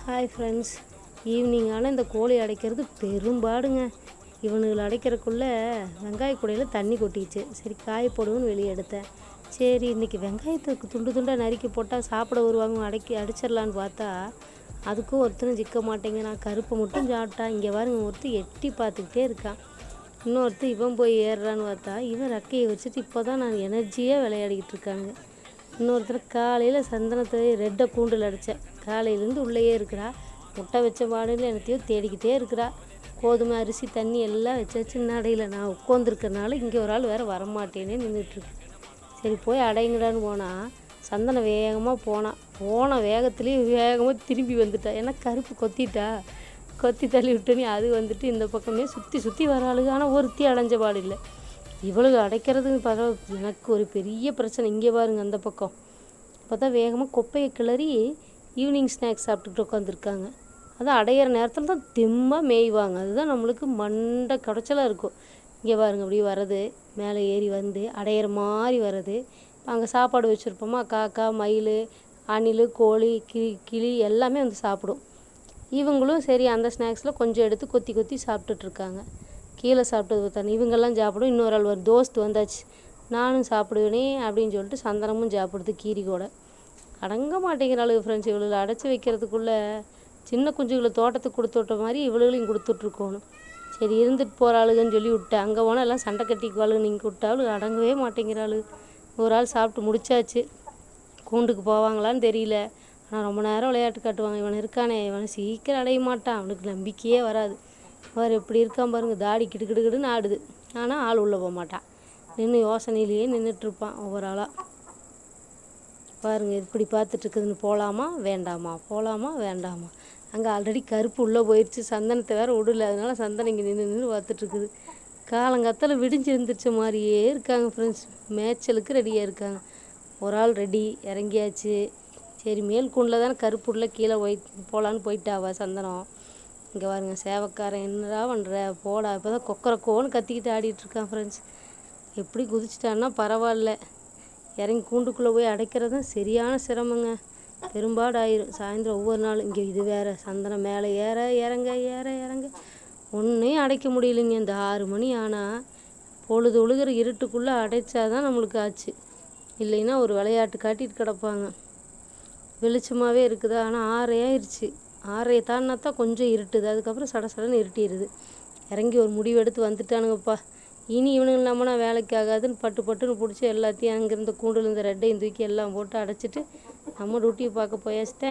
Hi friends, evening ஆனால் இந்த கோழி அடைக்கிறது பெரும்பாடுங்க. இவனுங்களை அடைக்கிறக்குள்ளே வெங்காய கூடையில் தண்ணி கொட்டிச்சு. சரி காய போடுவோன்னு வெளியே எடுத்தேன். சரி இன்றைக்கி வெங்காயத்துக்கு துண்டு துண்டாக நறுக்கி போட்டால் சாப்பிட வருவாங்க, அடிச்சிடலான்னு பார்த்தா அதுக்கும் ஒருத்தரும் சிக்க மாட்டேங்க. நான் கருப்பை மட்டும் சாப்பிட்டான். இங்கே பாருங்க, ஒருத்தர் எட்டி பார்த்துக்கிட்டே இருக்கான். இன்னொருத்தர் இவன் போய் ஏறுறான்னு பார்த்தா இவன் ரெக்கையை வச்சுட்டு இப்போ தான் நான் எனர்ஜியாக விளையாடிக்கிட்டு இருக்காங்க. இன்னொருத்தர் காலையில் சந்தனத்தை ரெட்டை கூண்டில் அடித்தேன். காலையிலேருந்து உள்ளேயே இருக்கிறா. முட்டை வச்ச பாடையில் எனத்தையோ தேடிக்கிட்டே இருக்கிறா. கோதுமை அரிசி தண்ணி எல்லாம் வச்சாச்சு. நடையில் நான் உட்காந்துருக்கனால இங்கே ஒரு ஆள் வேறு வரமாட்டேனே நின்றுட்டுருக்கு. சரி போய் அடைங்கடான்னு போனால் சந்தனம் வேகமாக போன வேகத்துலேயே வேகமாக திரும்பி வந்துட்டா. ஏன்னா கருப்பு கொத்தி தள்ளி விட்டோன்னே அது வந்துட்டு இந்த பக்கமே சுற்றி வர ஆளுங்க. ஆனால் ஒருத்தி அடைஞ்ச பாடு இல்லை. இவ்வளவு அடைக்கிறதுன்னு பரவாயில்ல. எனக்கு ஒரு பெரிய பிரச்சனை. இங்கே பாருங்க, அந்த பக்கம் பார்த்தா வேகமாக குப்பையை கிளறி ஈவினிங் ஸ்நாக்ஸ் சாப்பிட்டுட்டு உட்காந்துருக்காங்க. அதான் அடையிற நேரத்தில் தான் தெம்மாக மேய்வாங்க. அதுதான் நம்மளுக்கு மண்டை குடைச்சலாக இருக்கும். இங்கே பாருங்க, அப்படி வர்றது, மேலே ஏறி வந்து அடையிற மாதிரி வர்றது. அங்கே சாப்பாடு வச்சுருப்போமா, காக்கா, மயில், அணில், கோழி, கிளி எல்லாமே வந்து சாப்பிடும். இவங்களும் சரி அந்த ஸ்நாக்ஸில் கொஞ்சம் எடுத்து கொத்தி சாப்பிட்டுட்ருக்காங்க. கீழே சாப்பிட்டது பார்த்தானே இவங்கெல்லாம் சாப்பிடும். இன்னொரு ஆள் ஒரு தோஸ்து வந்தாச்சு, நானும் சாப்பிடுவேனே அப்படின்னு சொல்லிட்டு சந்தனமும் சாப்பிடுது கீரி கூட. அடங்க மாட்டேங்கிற அளவு ஃப்ரெண்ட்ஸ். இவளுகளை அடைச்சி வைக்கிறதுக்குள்ளே சின்ன குஞ்சுகளை தோட்டத்துக்கு கொடுத்து விட்ட மாதிரி இவளுகளையும் கொடுத்துட்ருக்கணும். சரி இருந்துட்டு போகிற ஆளுங்கன்னு சொல்லி விட்டேன். அங்கே போனால் எல்லாம் சண்டை கட்டிக்குவாளுங்க. நீங்கள் விட்டாலும் அடங்கவே மாட்டேங்கிற ஆளு. ஒரு ஆள் சாப்பிட்டு முடிச்சாச்சு. கூண்டுக்கு போவாங்களான்னு தெரியல. ஆனால் ரொம்ப நேரம் விளையாட்டு காட்டுவாங்க. இவன் இருக்கானே, இவனை சீக்கிரம் அடைய மாட்டான். அவனுக்கு நம்பிக்கையே வராது. அவர் எப்படி இருக்கான் பாருங்க, தாடி கிடுக்கிடுன்னு ஆடுது. ஆனால் ஆள் உள்ளே போக மாட்டான். நின்று யோசனையிலேயே நின்றுட்டுருப்பான் ஒவ்வொரு ஆளாக. பாருங்கள் இப்படி பார்த்துட்ருக்குதுன்னு, போகலாமா வேண்டாமா. அங்கே ஆல்ரெடி கருப்பு உள்ளே போயிடுச்சு. சந்தனத்தை வேறு விடல. அதனால சந்தனம் இங்கே நின்று பார்த்துட்ருக்குது. காலங்காத்தால் விடிஞ்சு இருந்துருச்ச மாதிரியே இருக்காங்க ஃப்ரெண்ட்ஸ். மேய்ச்சலுக்கு ரெடியாக இருக்காங்க. ஒரு ஆள் ரெடி இறங்கியாச்சு. சரி மேல் கூண்டில் தானே கருப்பு உள்ள கீழே போகலான்னு போயிட்டாவா சந்தனம். இங்கே பாருங்க, சேவக்காரன் என்னடா பண்ணுற போடா. இப்போ தான் கொக்கரக்கோன்னு கத்திக்கிட்டு ஆடிட்டுருக்கான் ஃப்ரெண்ட்ஸ். எப்படி குதிச்சிட்டான்னா பரவாயில்ல. இறங்கி கூண்டுக்குள்ளே போய் அடைக்கிறது தான் சரியான சிரமங்க. பெரும்பாடு ஆயிரும் சாயந்தரம் ஒவ்வொரு நாள். இங்கே இது வேறு சந்தனம் மேலே இறங்க ஒன்றையும் அடைக்க முடியலைங்க. இந்த 6 மணி ஆனால் பொழுது ஒழுகிற இருட்டுக்குள்ளே அடைச்சாதான் நம்மளுக்கு ஆச்சு. இல்லைன்னா ஒரு விளையாட்டு காட்டிட்டு கிடப்பாங்க. வெளிச்சமாகவே இருக்குதா, ஆனால் 6 ஆயிடுச்சு. 6 தாண்டினா தான் கொஞ்சம் இருட்டுது. அதுக்கப்புறம் சடசடன்னு இருட்டிடுது. இறங்கி ஒரு முடிவு எடுத்து வந்துட்டானுங்கப்பா. இனி இவனுங்க நம்மனா வேலைக்கு ஆகாதுன்னு பட்டுன்னு பிடிச்சி எல்லாத்தையும் அங்கேருந்து கூண்டில் இருந்த ரெட்டையும் தூக்கி எல்லாம் போட்டு அடைச்சிட்டு நம்ம டியூட்டியை பார்க்க போயாச்சுட்டேன்.